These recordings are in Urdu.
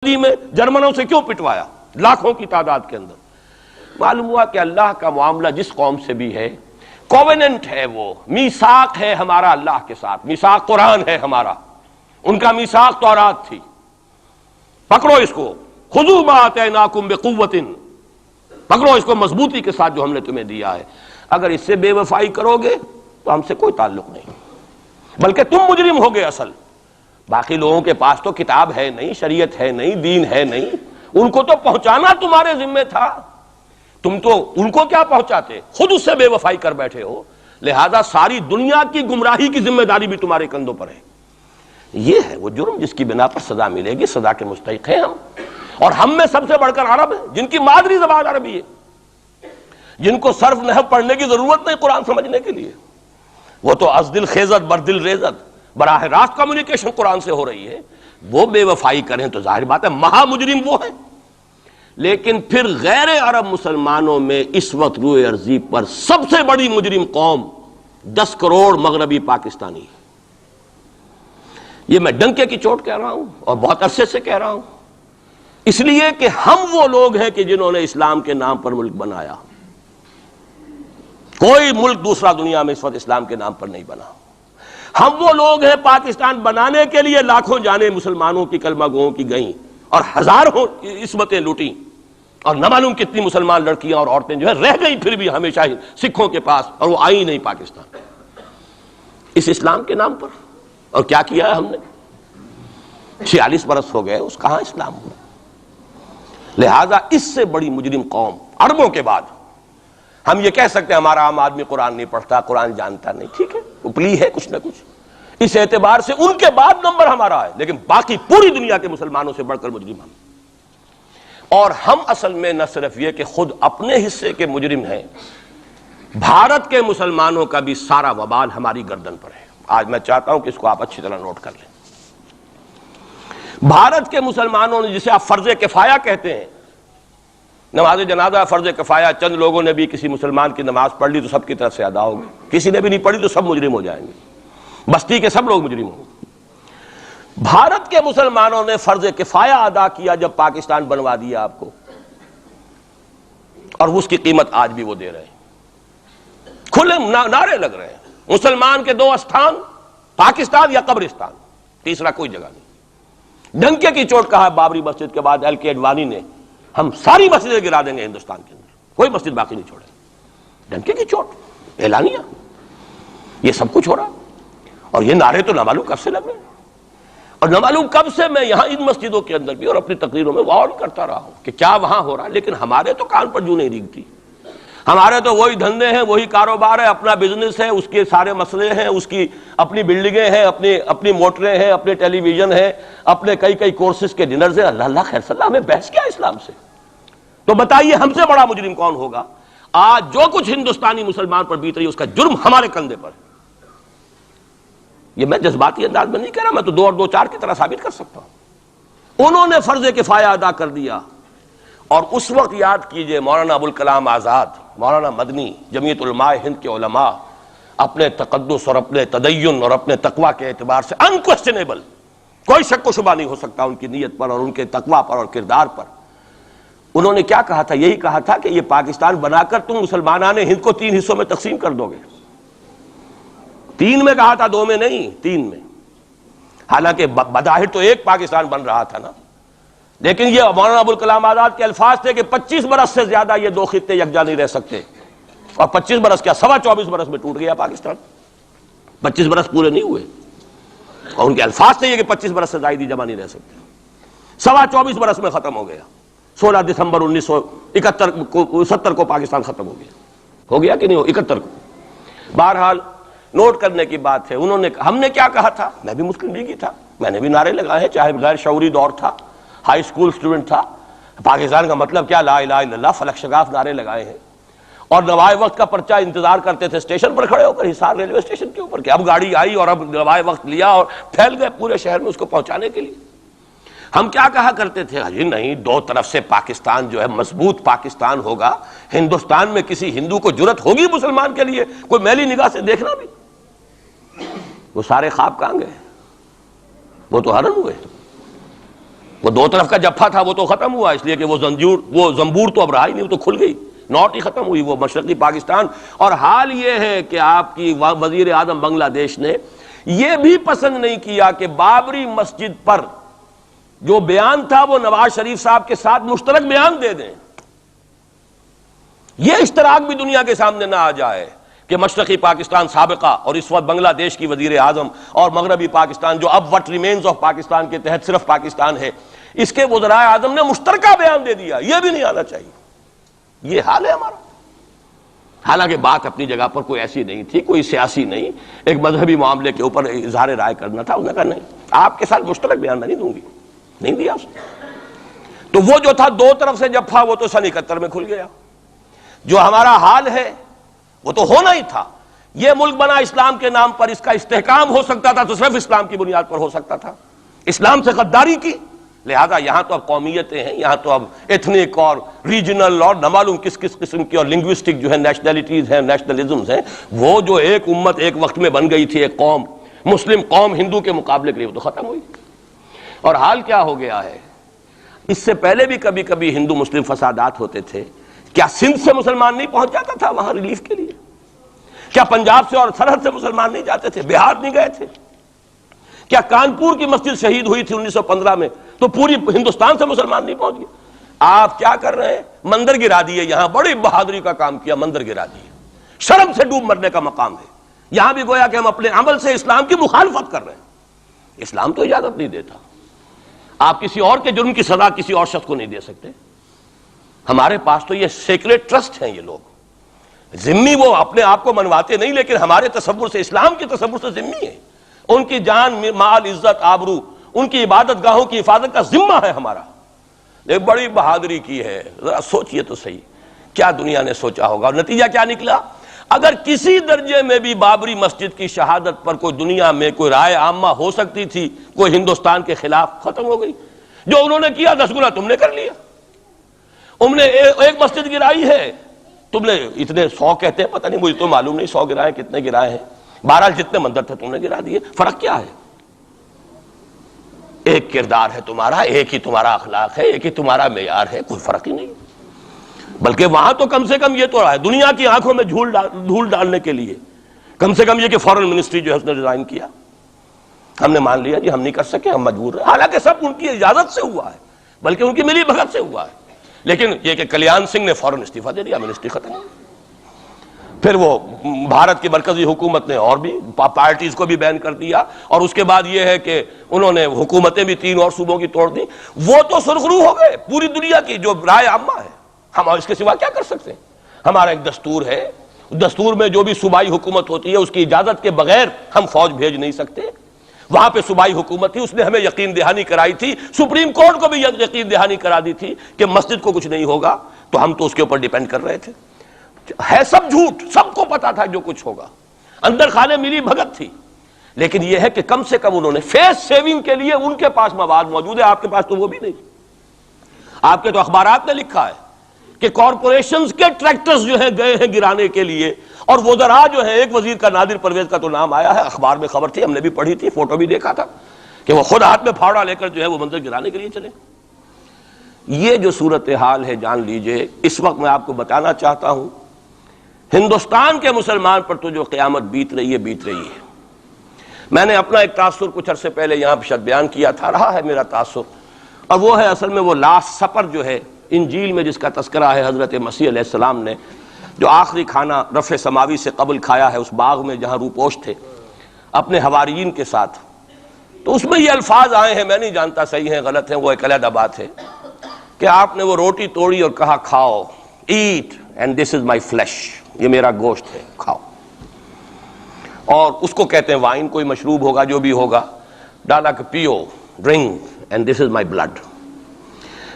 میں جرمنوں سے کیوں پٹوایا لاکھوں کی تعداد کے اندر؟ معلوم ہوا کہ اللہ کا معاملہ جس قوم سے بھی ہے کووننٹ ہے، وہ میثاق ہے ہمارا اللہ کے ساتھ، میثاق قرآن ہے ہمارا، ان کا میثاق تورات تھی۔ پکڑو اس کو، خذوا ما آتیناکم بقوۃ، پکڑو اس کو مضبوطی کے ساتھ جو ہم نے تمہیں دیا ہے۔ اگر اس سے بے وفائی کرو گے تو ہم سے کوئی تعلق نہیں، بلکہ تم مجرم ہوگے اصل۔ باقی لوگوں کے پاس تو کتاب ہے نہیں، شریعت ہے نہیں، دین ہے نہیں، ان کو تو پہنچانا تمہارے ذمہ تھا، تم تو ان کو کیا پہنچاتے، خود اس سے بے وفائی کر بیٹھے ہو۔ لہذا ساری دنیا کی گمراہی کی ذمہ داری بھی تمہارے کندھوں پر ہے۔ یہ ہے وہ جرم جس کی بنا پر سزا ملے گی، سزا کے مستحق ہیں ہم، اور ہم میں سب سے بڑھ کر عرب ہیں جن کی مادری زبان عربی ہے، جن کو صرف نحو پڑھنے کی ضرورت نہیں قرآن سمجھنے کے لیے، وہ تو از دل خیزت بر دل ریزت، براہ راست کمیونیکیشن قرآن سے ہو رہی ہے۔ وہ بے وفائی کریں تو ظاہر بات ہے مہا مجرم وہ ہیں۔ لیکن پھر غیر عرب مسلمانوں میں اس وقت روئے ارضی پر سب سے بڑی مجرم قوم 10 کروڑ مغربی پاکستانی ہے۔ یہ میں ڈنکے کی چوٹ کہہ رہا ہوں اور بہت عرصے سے کہہ رہا ہوں، اس لیے کہ ہم وہ لوگ ہیں کہ جنہوں نے اسلام کے نام پر ملک بنایا۔ کوئی ملک دوسرا دنیا میں اس وقت اسلام کے نام پر نہیں بنا۔ ہم وہ لوگ ہیں پاکستان بنانے کے لیے لاکھوں جانیں مسلمانوں کی کلمہ گوؤں کی گئیں اور ہزاروں عصمتیں لوٹیں، اور نہ معلوم کتنی مسلمان لڑکیاں اور عورتیں جو ہے رہ گئیں پھر بھی ہمیشہ ہی سکھوں کے پاس، اور وہ آئی نہیں پاکستان اس اسلام کے نام پر۔ اور کیا کیا ہے ہم نے؟ 46 برس ہو گئے، اس کہاں اسلام ہوا؟ لہذا اس سے بڑی مجرم قوم عربوں کے بعد ہم یہ کہہ سکتے ہیں ہمارا عام آدمی قرآن نہیں پڑھتا، قرآن جانتا نہیں، ٹھیک ہے، اپلی ہے کچھ نہ کچھ، اس اعتبار سے ان کے بعد نمبر ہمارا ہے، لیکن باقی پوری دنیا کے مسلمانوں سے بڑھ کر مجرم ہم۔ اور ہم اصل میں نہ صرف یہ کہ خود اپنے حصے کے مجرم ہیں، بھارت کے مسلمانوں کا بھی سارا وبال ہماری گردن پر ہے۔ آج میں چاہتا ہوں کہ اس کو آپ اچھی طرح نوٹ کر لیں۔ بھارت کے مسلمانوں نے، جسے آپ فرض کفایہ کہتے ہیں، نماز جنازہ فرض کفایہ، چند لوگوں نے بھی کسی مسلمان کی نماز پڑھ لی تو سب کی طرف سے ادا ہوگی، کسی نے بھی نہیں پڑھی تو سب مجرم ہو جائیں گے، بستی کے سب لوگ مجرم ہوں گے۔ بھارت کے مسلمانوں نے فرض کفایہ ادا کیا جب پاکستان بنوا دیا آپ کو، اور اس کی قیمت آج بھی وہ دے رہے ہیں، کھلے نعرے لگ رہے ہیں مسلمان کے 2 استھان، پاکستان یا قبرستان، تیسرا کوئی جگہ نہیں۔ ڈنکے کی چوٹ کہا بابری مسجد کے بعد ایل کے اڈوانی نے، ہم ساری مسجدیں گرا دیں گے ہندوستان کے اندر، کوئی مسجد باقی نہیں چھوڑے۔ ڈنکے کی چوٹ، اعلانیہ، یہ سب کچھ ہو رہا، اور یہ نعرے تو نہ معلوم کب سے لگ رہے ہیں، اور نہ معلوم کب سے میں یہاں ان مسجدوں کے اندر بھی اور اپنی تقریروں میں وارن کرتا رہا ہوں کہ کیا وہاں ہو رہا ہے، لیکن ہمارے تو کان پر جوں نہیں ریگتی۔ ہمارے تو وہی دھندے ہیں، وہی کاروبار ہے، اپنا بزنس ہے، اس کے سارے مسئلے ہیں، اس کی اپنی بلڈنگیں ہیں، اپنی موٹریں ہیں، اپنے ٹیلی ویژن ہیں، اپنے کئی کورسز کے ڈنرز ہیں۔ اللہ خیر صلی اللہ، ہمیں بحث کیا اسلام سے؟ تو بتائیے ہم سے بڑا مجرم کون ہوگا؟ آج جو کچھ ہندوستانی مسلمان پر بیت رہی ہے اس کا جرم ہمارے کندھے پر ہے۔ یہ میں جذباتی انداز میں نہیں کہہ رہا، میں تو 2 اور 2 4 کی طرح ثابت کر سکتا ہوں۔ انہوں نے فرض کفایہ ادا کر دیا، اور اس وقت یاد کیجئے مولانا ابوالکلام آزاد، مولانا مدنی، جمعیت علماء ہند کے علماء اپنے تقدس اور اپنے تدین اور اپنے تقوی کے اعتبار سے انکویسچنیبل، کوئی شک و شبہ نہیں ہو سکتا ان کی نیت پر اور ان کے تقوی پر اور کردار پر۔ انہوں نے کیا کہا تھا؟ یہی کہا تھا کہ یہ پاکستان بنا کر تم مسلمانان ہند کو 3 حصوں میں تقسیم کر دو گے۔ 3 میں کہا تھا، 2 میں نہیں، 3 میں۔ حالانکہ بظاہر تو ایک پاکستان بن رہا تھا نا، لیکن یہ مولانا ابوالکلام آزاد کے الفاظ تھے کہ 25 برس سے زیادہ یہ 2 خطے یکجا نہیں رہ سکتے، اور 25 برس کیا، 24.25 برس میں ٹوٹ گیا پاکستان، 25 برس پورے نہیں ہوئے، اور ان کے الفاظ تھے یہ کہ 25 برس سے زائد جمع نہیں رہ سکتے، 24.25 برس میں ختم ہو گیا۔ 16 دسمبر 1970 کو پاکستان ختم ہو گیا کہ نہیں ہو، 71 کو۔ بہرحال نوٹ کرنے کی بات ہے، ہم نے کیا کہا تھا؟ میں بھی مسلم لیگی تھا، میں نے بھی نعرے لگائے ہیں، چاہے غیر شعوری دور تھا، ہائی اسکول سٹوڈنٹ تھا۔ پاکستان کا مطلب کیا، لا الہ الا اللہ، فلک شگاف نعرے لگائے ہیں، اور نوائے وقت کا پرچہ انتظار کرتے تھے اسٹیشن پر کھڑے ہو کر، حصار ریلوے اسٹیشن کے اوپر، کہ اب گاڑی آئی اور اب نوائے وقت لیا، اور پھیل گئے پورے شہر میں اس کو پہنچانے کے لیے۔ ہم کیا کہا کرتے تھے؟ جی نہیں، 2 طرف سے پاکستان جو ہے مضبوط پاکستان ہوگا، ہندوستان میں کسی ہندو کو جرت ہوگی مسلمان کے لیے کوئی میلی نگاہ سے دیکھنا بھی؟ وہ سارے خواب کہاں گئے؟ وہ تو حرم ہوئے۔ وہ دو طرف کا جفا تھا وہ تو ختم ہوا، اس لیے کہ وہ زنبور تو اب رہا ہی نہیں، وہ تو کھل گئی، نوٹ ہی ختم ہوئی وہ مشرقی پاکستان۔ اور حال یہ ہے کہ آپ کی وزیر اعظم بنگلہ دیش نے یہ بھی پسند نہیں کیا کہ بابری مسجد پر جو بیان تھا وہ نواز شریف صاحب کے ساتھ مشترک بیان دے دیں۔ یہ اشتراک بھی دنیا کے سامنے نہ آ جائے کہ مشرقی پاکستان سابقہ اور اس وقت بنگلہ دیش کی وزیر اعظم اور مغربی پاکستان جو اب وٹ ریمینز آف پاکستان کے تحت صرف پاکستان ہے، اس کے وزراء اعظم نے مشترکہ بیان دے دیا۔ یہ بھی نہیں آنا چاہیے، یہ حال ہے ہمارا۔ حالانکہ بات اپنی جگہ پر کوئی ایسی نہیں تھی، کوئی سیاسی نہیں، ایک مذہبی معاملے کے اوپر اظہار رائے کرنا تھا۔ انہوں نے کہا نہیں، آپ کے ساتھ مشترک بیان میں نہیں دوں گی، نہیں دیا اس نے۔ تو وہ جو تھا دو طرف سے جفا وہ تو سن 71 میں کھل گیا۔ جو ہمارا حال ہے وہ تو ہونا ہی تھا۔ یہ ملک بنا اسلام کے نام پر، اس کا استحکام ہو سکتا تھا تو صرف اسلام کی بنیاد پر ہو سکتا تھا۔ اسلام سے غداری کی، لہذا یہاں تو اب قومیتیں ہیں، یہاں تو اب ایتھنک اور ریجنل اور نہ معلوم کس کس قسم کی اور لنگوسٹک جو ہے نیشنلٹیز ہیں، نیشنلزمز ہیں، وہ جو ایک امت ایک وقت میں بن گئی تھی، ایک قوم، مسلم قوم ہندو کے مقابلے کے لیے، وہ تو ختم ہوئی۔ اور حال کیا ہو گیا ہے، اس سے پہلے بھی کبھی کبھی ہندو مسلم فسادات ہوتے تھے۔ کیا سندھ سے مسلمان نہیں پہنچ جاتا تھا وہاں ریلیف کے لیے؟ کیا پنجاب سے اور سرحد سے مسلمان نہیں جاتے تھے؟ بہار نہیں گئے تھے؟ کیا کانپور کی مسجد شہید ہوئی تھی 1915 میں تو پوری ہندوستان سے مسلمان نہیں پہنچ گئے؟ آپ کیا کر رہے ہیں؟ مندر گرا دیے، یہاں بڑی بہادری کا کام کیا، مندر گرا دیے۔ شرم سے ڈوب مرنے کا مقام ہے۔ یہاں بھی گویا کہ ہم اپنے عمل سے اسلام کی مخالفت کر رہے ہیں۔ اسلام تو اجازت نہیں دیتا، آپ کسی اور کے جرم کی سزا کسی اور شخص کو نہیں دے سکتے۔ ہمارے پاس تو یہ سیکریٹ ٹرسٹ ہیں، یہ لوگ ذمہ وہ اپنے آپ کو منواتے نہیں، لیکن ہمارے تصور سے، اسلام کے تصور سے ذمہ ہیں۔ ان کی جان، مال، عزت، آبرو، ان کی عبادت گاہوں کی حفاظت کا ذمہ ہے ہمارا۔ ایک بڑی بہادری کی ہے، ذرا سوچئے تو صحیح کیا دنیا نے سوچا ہوگا، اور نتیجہ کیا نکلا؟ اگر کسی درجے میں بھی بابری مسجد کی شہادت پر کوئی دنیا میں کوئی رائے عامہ ہو سکتی تھی کوئی ہندوستان کے خلاف، ختم ہو گئی۔ جو انہوں نے کیا 10 گنا تم نے کر لیا۔ تم نے ایک مسجد گرائی ہے، تم نے اتنے 100 کہتے ہیں، پتہ نہیں مجھے تو معلوم نہیں 100 گرائے کتنے گرائے ہیں، بہرحال جتنے مندر تھے تم نے گرا دیے۔ فرق کیا ہے؟ ایک کردار ہے تمہارا، ایک ہی تمہارا اخلاق ہے، ایک ہی تمہارا معیار ہے، کوئی فرق ہی نہیں۔ بلکہ وہاں تو کم سے کم یہ تو ہے، دنیا کی آنکھوں میں دھول ڈالنے کے لیے کم سے کم یہ کہ فارن منسٹری جو ہے اس نے ریزائن کیا، ہم نے مان لیا جی ہم نہیں کر سکے، ہم مجبور ہیں۔ حالانکہ سب ان کی اجازت سے ہوا ہے، بلکہ ان کی ملی بھگت سے ہوا ہے۔ لیکن یہ کہ کلیان سنگھ نے فوراً استعفیٰ دے دیا، منسٹری ختم۔ پھر وہ بھارت کی مرکزی حکومت نے اور بھی پارٹیز کو بھی بین کر دیا، اور اس کے بعد یہ ہے کہ انہوں نے حکومتیں بھی 3 اور صوبوں کی توڑ دی۔ وہ تو سرخرو ہو گئے پوری دنیا کی جو رائے عامہ ہے، ہم اس کے سوا کیا کر سکتے ہیں؟ ہمارا ایک دستور ہے، دستور میں جو بھی صوبائی حکومت ہوتی ہے اس کی اجازت کے بغیر ہم فوج بھیج نہیں سکتے۔ وہاں پہ صوبائی حکومت تھی، اس نے ہمیں یقین دہانی کرائی تھی، سپریم کورٹ کو بھی یقین دہانی کرا دی تھی کہ مسجد کو کچھ نہیں ہوگا، تو ہم تو اس کے اوپر ڈیپینڈ کر رہے تھے۔ ہے سب جھوٹ، سب کو پتا تھا جو کچھ ہوگا، اندر خانے ملی بھگت تھی۔ لیکن یہ ہے کہ کم سے کم انہوں نے فیس سیونگ کے لیے ان کے پاس مواد موجود ہے، آپ کے پاس تو وہ بھی نہیں۔ آپ کے تو اخبارات نے لکھا ہے کہ کارپوریشنز کے ٹریکٹرز جو ہیں گئے ہیں گرانے کے لیے، اور وزراء جو ہیں، ایک وزیر کا نادر پرویز کا تو نام آیا ہے، اخبار میں خبر تھی، ہم نے بھی پڑھی تھی، فوٹو بھی دیکھا تھا کہ وہ خود ہاتھ میں پھاوڑا لے کر جو ہے وہ منظر گرانے کے لیے چلے۔ یہ جو صورتحال ہے جان لیجئے، اس وقت میں آپ کو بتانا چاہتا ہوں ہندوستان کے مسلمان پر تو جو قیامت بیت رہی ہے بیت رہی ہے۔ میں نے اپنا ایک تاثر کچھ عرصے پہلے یہاں شاید بیان کیا تھا، رہا ہے میرا تاثر، اور وہ ہے اصل میں وہ لاسٹ سپر جو ہے انجیل میں جس کا تذکرہ ہے حضرت مسیح علیہ السلام نے جو آخری کھانا رفع سماوی سے قبل کھایا ہے اس باغ میں جہاں روپوش تھے اپنے حواریین کے ساتھ۔ تو اس میں یہ الفاظ آئے ہیں، میں نہیں جانتا صحیح ہیں غلط ہیں، وہ ایک علیحدہ بات ہے، کہ آپ نے وہ روٹی توڑی اور کہا کھاؤ، eat and this is my flesh, یہ میرا گوشت ہے، کھاؤ۔ اور اس کو کہتے ہیں وائن، کوئی مشروب ہوگا جو بھی ہوگا، ڈالا کہ پیو، drink and this is my blood.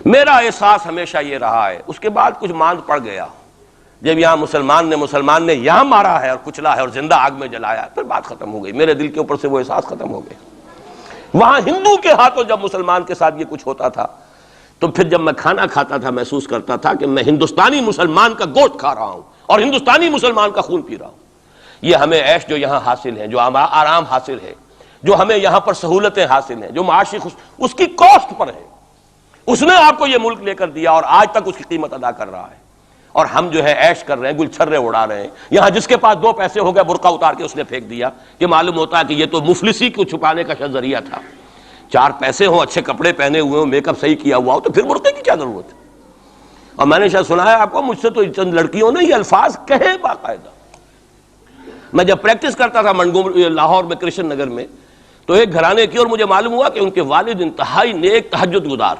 میرا احساس ہمیشہ یہ رہا ہے، اس کے بعد کچھ ماند پڑ گیا جب یہاں مسلمان نے یہاں مارا ہے اور کچلا ہے اور زندہ آگ میں جلایا، پھر بات ختم ہو گئی، میرے دل کے اوپر سے وہ احساس ختم ہو گئے۔ وہاں ہندو کے ہاتھوں جب مسلمان کے ساتھ یہ کچھ ہوتا تھا تو پھر جب میں کھانا کھاتا تھا محسوس کرتا تھا کہ میں ہندوستانی مسلمان کا گوشت کھا رہا ہوں اور ہندوستانی مسلمان کا خون پی رہا ہوں۔ یہ ہمیں عیش جو یہاں حاصل ہے، جو آرام حاصل ہے، جو ہمیں یہاں پر سہولتیں حاصل ہیں، جو معاشی اس کی کاسٹ پر ہے۔ اس نے آپ کو یہ ملک لے کر دیا اور آج تک اس کی قیمت ادا کر رہا ہے، اور ہم جو ہے عیش کر رہے ہیں، گل چھرے اڑا رہے ہیں. یہاں جس کے پاس 2 پیسے ہو گئے برقع اتار کے اس نے پھینک دیا کہ معلوم ہوتا ہے کہ یہ تو مفلسی کو چھپانے کا ذریعہ تھا. 4 پیسے ہوں، اچھے کپڑے پہنے ہوئے ہوں، میک اپ صحیح کیا ہوا ہو تو پھر برقعے کی کیا ضرورت ہے؟ اور میں نے شاید سنا ہے آپ کو، مجھ سے تو چند لڑکیوں نے یہ الفاظ کہے باقاعدہ. میں جب پریکٹس کرتا تھا لاہور میں کرشن نگر میں، تو ایک گھرانے کی، اور مجھے معلوم ہوا کہ ان کے والد انتہائی نیک تہجد گزار.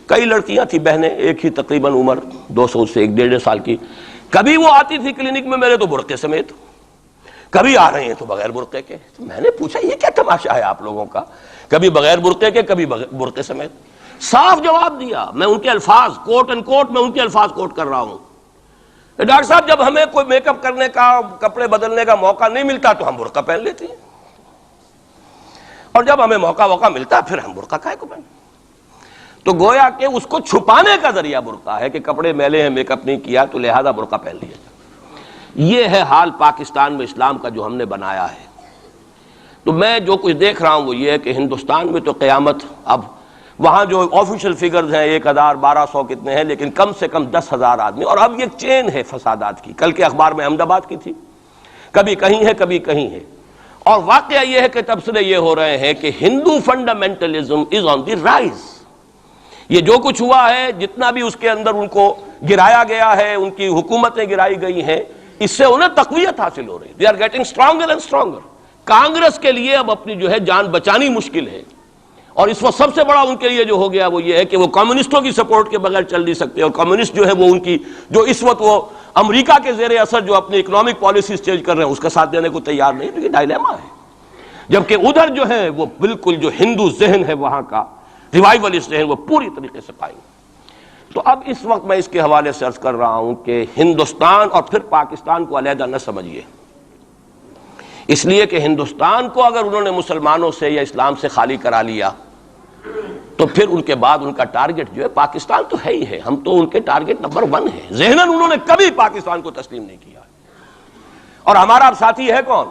کئی لڑکیاں تھیں بہنیں، ایک ہی تقریباً عمر 200 سے 1.5 سال کی. کبھی وہ آتی تھی کلینک میں میرے تو برقعے سمیت، کبھی آ رہے ہیں تو بغیر برقعے کے. تو میں نے پوچھا یہ کیا تماشا ہے آپ لوگوں کا، کبھی بغیر برقعے کے کبھی برقعے سمیت. صاف جواب دیا، میں ان کے الفاظ کوٹ اینڈ کوٹ میں ان کے الفاظ کوٹ کر رہا ہوں. ڈاکٹر صاحب جب ہمیں کوئی میک اپ کرنے کا، کپڑے بدلنے کا موقع نہیں ملتا تو ہم برقع پہن لیتے ہیں، اور جب ہمیں موقع ملتا پھر ہم برقع کائے کو پہن. تو گویا کہ اس کو چھپانے کا ذریعہ برقع ہے کہ کپڑے میلے ہیں، میک اپ نہیں کیا تو لہذا برقع پہن لیا. یہ ہے حال پاکستان میں اسلام کا جو ہم نے بنایا ہے. تو میں جو کچھ دیکھ رہا ہوں وہ یہ ہے کہ ہندوستان میں تو قیامت، اب وہاں جو آفیشیل فگرز ہیں 1000 1200 کتنے ہیں، لیکن کم سے کم 10,000 آدمی، اور اب یہ چین ہے فسادات کی. کل کے اخبار میں احمد آباد کی تھی، کبھی کہیں ہے کبھی کہیں ہے. اور واقعہ یہ ہے کہ تبصرے یہ ہو رہے ہیں کہ ہندو فنڈامنٹلزم از آن دی رائز. یہ جو کچھ ہوا ہے، جتنا بھی اس کے اندر ان کو گرایا گیا ہے، ان کی حکومتیں گرائی گئی ہیں، اس سے انہیں تقویت حاصل ہو رہی ہے. They are getting stronger and stronger. Congress کے لیے اب اپنی جو ہے جان بچانی مشکل ہے، اور اس وقت سب سے بڑا ان کے لیے جو ہو گیا وہ یہ ہے کہ وہ کمیونسٹوں کی سپورٹ کے بغیر چل نہیں سکتے. اور کمیونسٹ جو ہے وہ ان کی جو اس وقت وہ امریکہ کے زیر اثر جو اپنی اکنامک پالیسیز چینج کر رہے ہیں اس کا ساتھ دینے کو تیار نہیں. تو یہ ڈائلیما ہے. جبکہ ادھر جو ہے وہ بالکل جو ہندو ذہن ہے وہاں کا ریوائولسٹ ذہن وہ پوری طریقے سے قائم. تو اب اس وقت میں اس کے حوالے سے عرض کر رہا ہوں کہ ہندوستان اور پھر پاکستان کو علیحدہ نہ سمجھیے، اس لیے کہ ہندوستان کو اگر انہوں نے مسلمانوں سے یا اسلام سے خالی کرا لیا تو پھر ان کے بعد ان کا ٹارگٹ جو ہے پاکستان تو ہے ہی ہے. ہم تو ان کے ٹارگٹ نمبر 1 ہیں. ذہناً انہوں نے کبھی پاکستان کو تسلیم نہیں کیا. اور ہمارا اب ساتھی ہے کون؟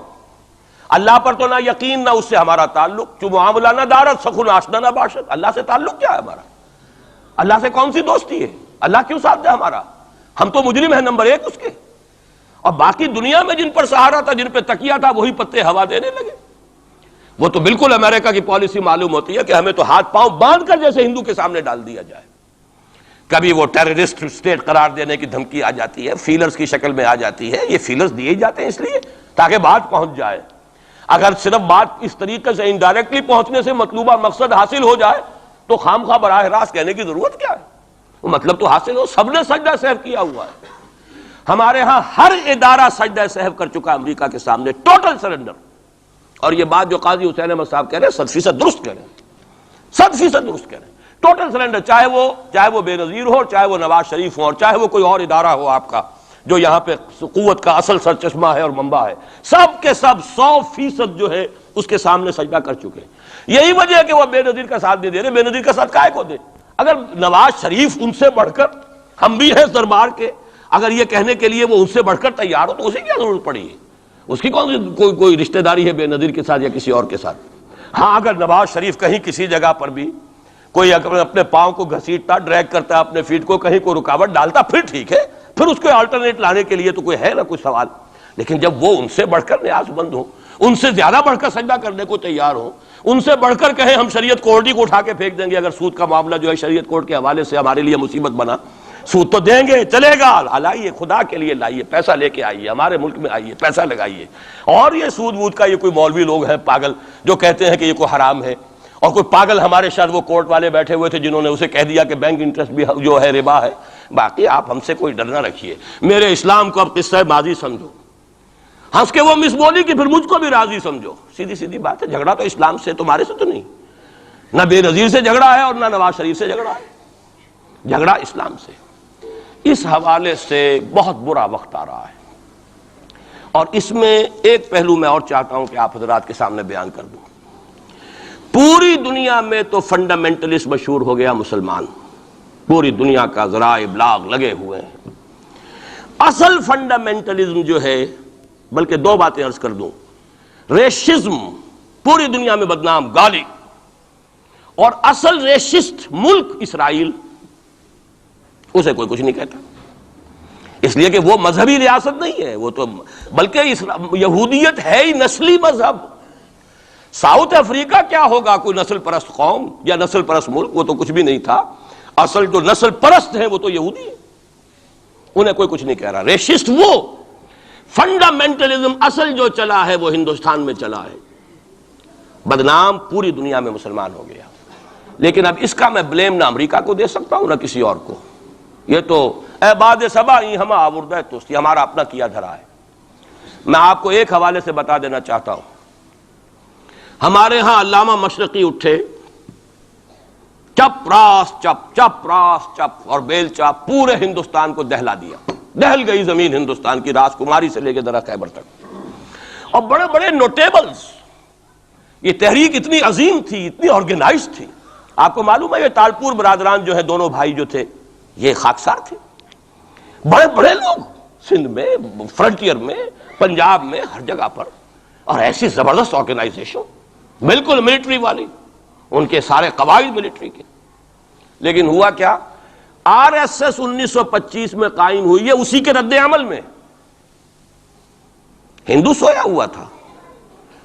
اللہ پر تو نہ یقین نہ اس سے ہمارا تعلق. جو معاملہ نہ دارت سخن آشنا نہ باشد. اللہ سے تعلق کیا ہے ہمارا؟ اللہ سے کون سی دوستی ہے؟ اللہ کیوں ساتھ دے ہمارا؟ ہم تو مجرم ہیں نمبر 1 اس کے. اور باقی دنیا میں جن پر سہارا تھا، جن پہ تکیہ تھا، وہی پتے ہوا دینے لگے. وہ تو بالکل امریکہ کی پالیسی معلوم ہوتی ہے کہ ہمیں تو ہاتھ پاؤں باندھ کر جیسے ہندو کے سامنے ڈال دیا جائے. کبھی وہ ٹیررسٹ اسٹیٹ قرار دینے کی دھمکی آ جاتی ہے، فیلرز کی شکل میں آ جاتی ہے. یہ فیلرز دیے جاتے ہیں اس لیے تاکہ بات پہنچ جائے. اگر صرف بات اس طریقے سے انڈائریکٹلی پہنچنے سے مطلوبہ مقصد حاصل ہو جائے تو خام خواہ براہ راست کہنے کی ضرورت کیا ہے؟ وہ مطلب تو حاصل ہو. سب نے سجدہ سہو کیا ہوا ہے. ہمارے ہاں ہر ادارہ سجدہ سہو کر چکا امریکہ کے سامنے، ٹوٹل سرنڈر. اور یہ بات جو قاضی حسین احمد صاحب کہہ رہے ہیں 100% درست کہہ رہے ہیں، 100% درست کہہ رہے ہیں. ٹوٹل سرنڈر، چاہے وہ بے نظیر ہو، چاہے وہ نواز شریف ہو، اور چاہے وہ کوئی اور ادارہ ہو آپ کا جو یہاں پہ قوت کا اصل سرچشمہ ہے اور منبع ہے، سب کے سب 100% جو ہے اس کے سامنے سجدہ کر چکے ہیں. یہی وجہ ہے کہ وہ بے نظیر کا ساتھ نہیں دے رہے. بے نظیر کا ساتھ کائے کو دے؟ اگر نواز شریف ان سے بڑھ کر، ہم بھی ہیں دربار کے، اگر یہ کہنے کے لیے وہ ان سے بڑھ کر تیار ہو تو اسے کیا ضرورت پڑی ہے؟ اس کی کون سی کوئی رشتہ داری ہے بے نظیر کے ساتھ یا کسی اور کے ساتھ؟ ہاں اگر نواز شریف کہیں کسی جگہ پر بھی کوئی اپنے پاؤں کو گھسیٹتا، ڈریگ کرتا اپنے فیٹ کو، کہیں کوئی رکاوٹ ڈالتا، پھر ٹھیک ہے، پھر اس کو آلٹرنیٹ لانے کے لیے تو کوئی ہے نا کوئی سوال. لیکن جب وہ ان سے بڑھ کر نیاز مند ہوں، ان سے زیادہ بڑھ کر سجدہ کرنے کو تیار ہوں، ان سے بڑھ کر کہیں ہم شریعت کوڈ ہی کو اٹھا کے پھینک دیں گے اگر سود کا معاملہ جو ہے شریعت کوڈ کے حوالے سے ہمارے لیے مصیبت بنا، سود تو دیں گے، چلے گا، لائیے خدا کے لیے لائیے، پیسہ لے کے آئیے، ہمارے ملک میں آئیے، پیسہ لگائیے. اور یہ سود وود کا یہ کوئی مولوی لوگ ہیں پاگل جو کہتے ہیں کہ یہ کوئی حرام ہے، اور کوئی پاگل ہمارے شاید وہ کورٹ والے بیٹھے ہوئے تھے جنہوں نے اسے کہہ دیا کہ بینک انٹرسٹ بھی جو ہے ربا ہے. باقی آپ ہم سے کوئی ڈر نہ رکھیے. میرے اسلام کو اب قصہ ماضی سمجھو، ہنس کے وہ مس بولی کہ پھر مجھ کو بھی راضی سمجھو. سیدھی بات ہے. جھگڑا تو اسلام سے تمہارے سے تو نہیں، نہ بے نظیر سے جھگڑا ہے اور نہ نواز شریف سے جھگڑا ہے، جھگڑا اسلام سے. اس حوالے سے بہت برا وقت آ رہا ہے. اور اس میں ایک پہلو میں اور چاہتا ہوں کہ آپ حضرات کے سامنے بیان کر دوں. پوری دنیا میں تو فنڈامنٹلسٹ مشہور ہو گیا مسلمان، پوری دنیا کا ذرائع ابلاغ لگے ہوئے ہیں. اصل فنڈامنٹلزم جو ہے، بلکہ 2 باتیں عرض کر دوں، ریشزم پوری دنیا میں بدنام، گالی، اور اصل ریشسٹ ملک اسرائیل، اسے کوئی کچھ نہیں کہتا، اس لیے کہ وہ مذہبی ریاست نہیں ہے، وہ تو بلکہ یہودیت ہے ہی نسلی مذہب۔ ساؤتھ افریقہ کیا ہوگا، کوئی نسل پرست قوم یا نسل پرست ملک، وہ تو کچھ بھی نہیں تھا۔ اصل جو نسل پرست ہیں وہ تو یہودی ہیں، انہیں کوئی کچھ نہیں کہہ رہا۔ ریشسٹ وہ فنڈامنٹلزم اصل جو چلا ہے وہ ہندوستان میں چلا ہے، بدنام پوری دنیا میں مسلمان ہو گیا۔ لیکن اب اس کا میں بلیم نہ امریکہ کو دے سکتا ہوں نہ کسی اور کو، یہ تو اے باد سبا ہم آوردہ توستی، ہمارا اپنا کیا دھرا ہے۔ میں آپ کو ایک حوالے سے بتا دینا چاہتا ہوں، ہمارے ہاں علامہ مشرقی اٹھے، چپ راس چپ، چپ راس چپ اور بیل چاپ، پورے ہندوستان کو دہلا دیا، دہل گئی زمین ہندوستان کی، راس کماری سے لے کے درہ خیبر تک، اور بڑے بڑے نوٹیبلز۔ یہ تحریک اتنی عظیم تھی، اتنی آرگنائز تھی، آپ کو معلوم ہے یہ تالپور برادران جو ہے، دونوں بھائی جو تھے یہ خاکسار تھے، بڑے بڑے لوگ سندھ میں، فرنٹیئر میں، پنجاب میں، ہر جگہ پر، اور ایسی زبردست آرگنائزیشن بالکل ملٹری والی، ان کے سارے قواعد ملٹری کے۔ لیکن ہوا کیا، آر ایس ایس 1925 میں قائم ہوئی ہے، اسی کے رد عمل میں ہندو سویا ہوا تھا،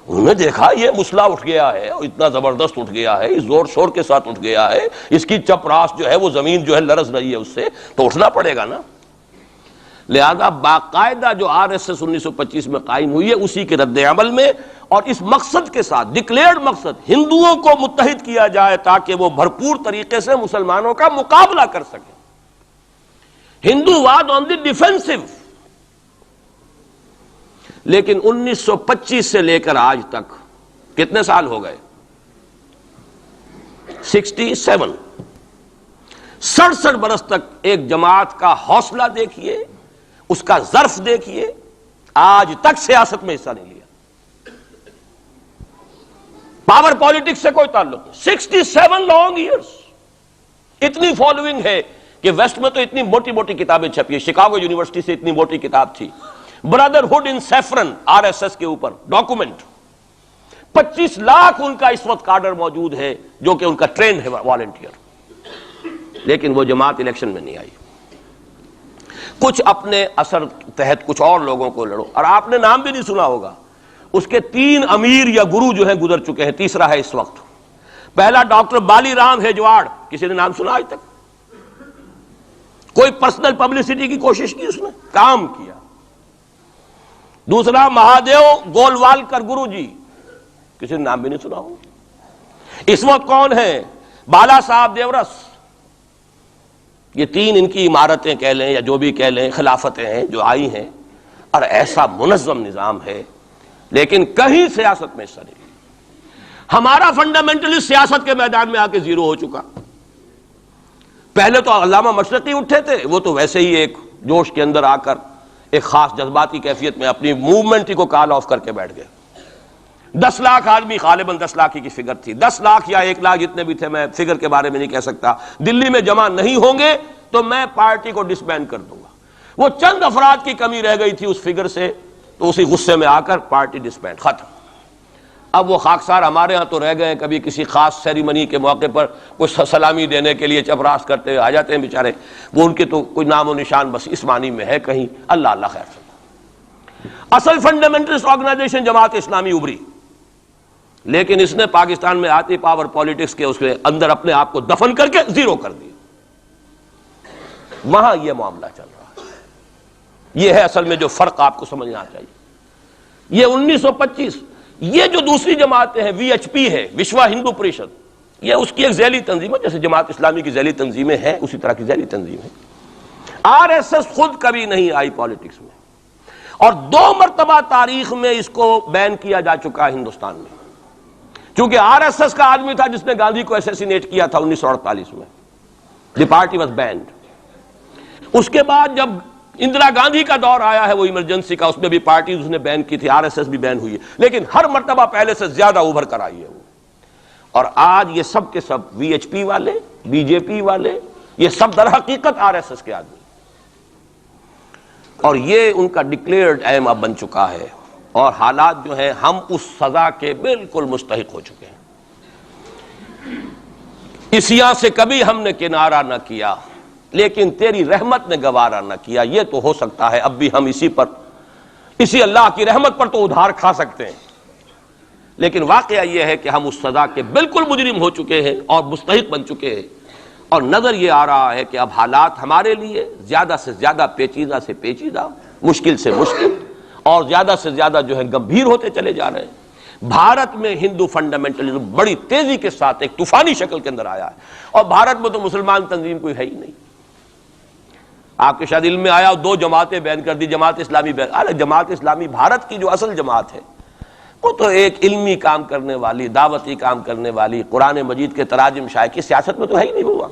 انہوں نے دیکھا یہ مسئلہ اٹھ گیا ہے، اور اتنا زبردست اٹھ گیا ہے، اس زور شور کے ساتھ اٹھ گیا ہے، اس کی چپ راس جو ہے وہ زمین جو ہے لرز رہی ہے، اس سے تو اٹھنا پڑے گا نا۔ لہذا باقاعدہ جو آر ایس ایس 1925 میں قائم ہوئی ہے، اسی کے رد عمل میں، اور اس مقصد کے ساتھ، ڈکلیئرڈ مقصد، ہندوؤں کو متحد کیا جائے تاکہ وہ بھرپور طریقے سے مسلمانوں کا مقابلہ کر سکیں، ہندو واد آن دی ڈیفینسو۔ لیکن 1925 سے لے کر آج تک کتنے سال ہو گئے، 67، 67 برس تک ایک جماعت کا حوصلہ دیکھیے، اس کا ظرف دیکھیے، آج تک سیاست میں حصہ نہیں لیا، پاور پالیٹکس سے کوئی تعلق نہیں۔ 67 لانگ ایئرس، اتنی فالوئنگ ہے کہ ویسٹ میں تو اتنی موٹی موٹی کتابیں چھپی ہے، شکاگو یونیورسٹی سے اتنی موٹی کتاب تھی، برادرہڈ ان سیفرن، آر ایس ایس کے اوپر ڈاکومنٹ، 25 لاکھ ان کا اس وقت کارڈر موجود ہے جو کہ ان کا ٹرینڈ ہے والنٹیئر۔ لیکن وہ جماعت الیکشن میں نہیں آئی، کچھ اپنے اثر تحت کچھ اور لوگوں کو لڑو، اور آپ نے نام بھی نہیں سنا ہوگا، اس کے 3 امیر یا گرو جو ہیں گزر چکے ہیں، تیسرا ہے اس وقت۔ پہلا ڈاکٹر بالی رام ہیجواڑ، کسی نے نام سنا آج تک؟ کوئی پرسنل پبلسٹی کی کوشش کی، اس نے کام کیا۔ دوسرا مہادیو گولوالکر گرو جی، کسی نے نام بھی نہیں سنا ہوگا۔ اس وقت کون ہیں؟ بالا صاحب دیورس۔ یہ 3 ان کی عمارتیں کہہ لیں یا جو بھی کہہ لیں، خلافتیں ہیں جو آئی ہیں، اور ایسا منظم نظام ہے، لیکن کہیں سیاست میں حصہ نہیں۔ ہمارا فنڈامنٹلسٹ سیاست کے میدان میں آ کے زیرو ہو چکا۔ پہلے تو علامہ مشرقی اٹھے تھے، وہ تو ویسے ہی ایک جوش کے اندر آ کر ایک خاص جذباتی کیفیت میں اپنی موومنٹ کو کال آف کر کے بیٹھ گئے۔ 10 لاکھ آدمی، غالباً 10 لاکھ کی فگر تھی، 10 لاکھ یا 1 لاکھ جتنے بھی تھے، میں فگر کے بارے میں نہیں کہہ سکتا، دلی میں جمع نہیں ہوں گے تو میں پارٹی کو ڈسبینڈ کر دوں گا۔ وہ چند افراد کی کمی رہ گئی تھی اس فگر سے، تو اسی غصے میں آ کر پارٹی ڈسبینڈ، ختم۔ اب وہ خاکسار ہمارے ہاں تو رہ گئے، کبھی کسی خاص سیریمنی کے موقع پر کچھ سلامی دینے کے لیے چپراس کرتے ہوئے آ جاتے ہیں بیچارے، وہ ان کے تو کوئی نام و نشان بس اس معنی میں ہے کہیں، اللہ اللہ خیر سے۔ اصل فنڈامنٹلسٹ آرگنائزیشن جماعت اسلامی ابھری، لیکن اس نے پاکستان میں آتی پاور پالیٹکس کے اس کے اندر اپنے آپ کو دفن کر کے زیرو کر دیا۔ وہاں یہ معاملہ چل رہا ہے، یہ ہے اصل میں جو فرق آپ کو سمجھنا چاہیے۔ یہ 1925، یہ جو دوسری جماعتیں ہیں، وی ایچ پی ہے، وشوا ہندو پریشد، یہ اس کی ایک ذیلی تنظیم ہے، جیسے جماعت اسلامی کی ذیلی تنظیمیں ہیں اسی طرح کی ذیلی تنظیم ہے۔ آر ایس ایس خود کبھی نہیں آئی پالیٹکس میں، اور 2 مرتبہ تاریخ میں اس کو بین کیا جا چکا ہے ہندوستان میں، چونکہ آر ایس ایس کا آدمی تھا جس نے گاندھی کو ایسیسینیٹ کیا تھا 1948 میں، دی پارٹی واز بینڈ۔ اس کے بعد جب اندرا گاندھی کا دور آیا ہے وہ ایمرجنسی کا، اس میں بھی پارٹیز اس نے بین کی تھی، آر ایس ایس بھی بین ہوئی ہے، لیکن ہر مرتبہ پہلے سے زیادہ ابھر کر آئی ہے وہ۔ اور آج یہ سب کے سب وی ایچ پی والے، بی جے پی والے، یہ سب در حقیقت آر ایس ایس کے آدمی، اور یہ ان کا ڈکلیئرڈ ایم اب بن چکا ہے، اور حالات جو ہیں ہم اس سزا کے بالکل مستحق ہو چکے ہیں۔ اسیاں سے کبھی ہم نے کنارہ نہ کیا، لیکن تیری رحمت نے گوارا نہ کیا۔ یہ تو ہو سکتا ہے اب بھی ہم اسی اللہ کی رحمت پر تو ادھار کھا سکتے ہیں، لیکن واقعہ یہ ہے کہ ہم اس سزا کے بالکل مجرم ہو چکے ہیں اور مستحق بن چکے ہیں، اور نظر یہ آ رہا ہے کہ اب حالات ہمارے لیے زیادہ سے زیادہ پیچیدہ سے پیچیدہ، مشکل سے مشکل، اور زیادہ سے زیادہ جو ہے گمبھیر ہوتے چلے جا رہے ہیں۔ بھارت میں ہندو فنڈامنٹلزم بڑی تیزی کے ساتھ ایک طوفانی شکل کے اندر آیا ہے، اور بھارت میں تو مسلمان تنظیم کوئی ہے ہی نہیں۔ آپ کے شاید علم میں آیا 2 جماعتیں بین کر دی، جماعت اسلامی بین۔ ارے جماعت اسلامی بھارت کی جو اصل جماعت ہے وہ تو ایک علمی کام کرنے والی، دعوتی کام کرنے والی، قرآن مجید کے تراجم شائع کی سیاست میں تو ہے ہی نہیں ہوا،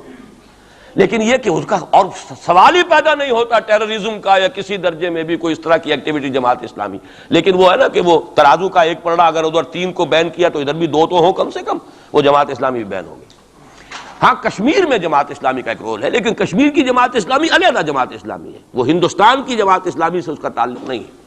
لیکن یہ کہ اس کا اور سوال ہی پیدا نہیں ہوتا ٹیررزم کا یا کسی درجے میں بھی کوئی اس طرح کی ایکٹیویٹی جماعت اسلامی۔ لیکن وہ ہے نا کہ وہ ترازو کا ایک پلڑا اگر ادھر 3 کو بین کیا تو ادھر بھی 2 تو ہوں کم سے کم، وہ جماعت اسلامی بھی بین ہوگی۔ ہاں کشمیر میں جماعت اسلامی کا ایک رول ہے، لیکن کشمیر کی جماعت اسلامی علیحدہ جماعت اسلامی ہے، وہ ہندوستان کی جماعت اسلامی سے اس کا تعلق نہیں ہے۔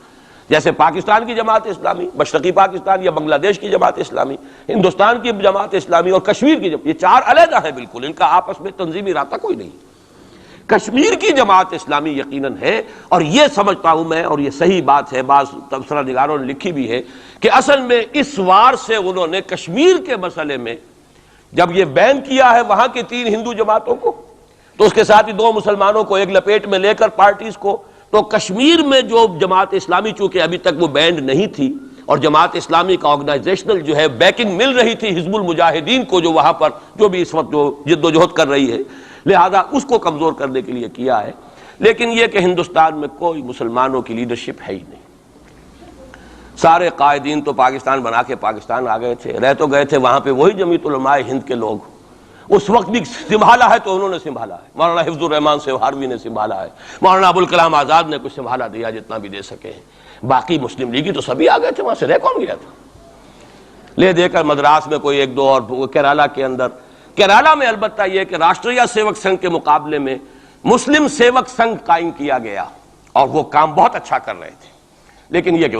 جیسے پاکستان کی جماعت اسلامی، مشرقی پاکستان یا بنگلہ دیش کی جماعت اسلامی، ہندوستان کی جماعت اسلامی اور کشمیر کی یہ 4 علیحدہ ہیں بالکل، ان کا آپس میں تنظیمی رابطہ کوئی نہیں۔ کشمیر کی جماعت اسلامی یقیناً ہے، اور یہ سمجھتا ہوں میں، اور یہ صحیح بات ہے، بعض تبصرہ نگاروں نے لکھی بھی ہے کہ اصل میں اس وار سے انہوں نے کشمیر کے مسئلے میں جب یہ بین کیا ہے وہاں کی 3 ہندو جماعتوں کو، تو اس کے ساتھ ہی 2 مسلمانوں کو ایک لپیٹ میں لے کر پارٹیز کو، تو کشمیر میں جو جماعت اسلامی چونکہ ابھی تک وہ بینڈ نہیں تھی، اور جماعت اسلامی کا آرگنائزیشنل جو ہے بیکنگ مل رہی تھی حزب المجاہدین کو، جو وہاں پر جو بھی اس وقت جو جد و جہد کر رہی ہے، لہذا اس کو کمزور کرنے کے لیے کیا ہے۔ لیکن یہ کہ ہندوستان میں کوئی مسلمانوں کی لیڈرشپ ہے ہی نہیں، سارے قائدین تو پاکستان بنا کے پاکستان آ گئے تھے، رہ تو گئے تھے وہاں پہ وہی جمعیت علماء ہند کے لوگ، اس وقت بھی سنبھالا ہے تو انہوں نے سنبھالا ہے، مولانا حفظ الرحمان سہاروی نے سنبھالا ہے، مولانا ابوالکلام آزاد نے کچھ سنبھالا دیا جتنا بھی دے سکے ہیں، باقی مسلم لیگی تو سبھی آ گئے تھے، وہاں سے رہ کون گیا تھا؟ لے دے کر مدراس میں کوئی 1-2 اور کیرالہ کے اندر، کیرالہ میں البتہ یہ کہ راشٹریہ سیوک سنگھ کے مقابلے میں مسلم سیوک سنگھ قائم کیا گیا، اور وہ کام بہت اچھا کر رہے تھے، لیکن یہ کہ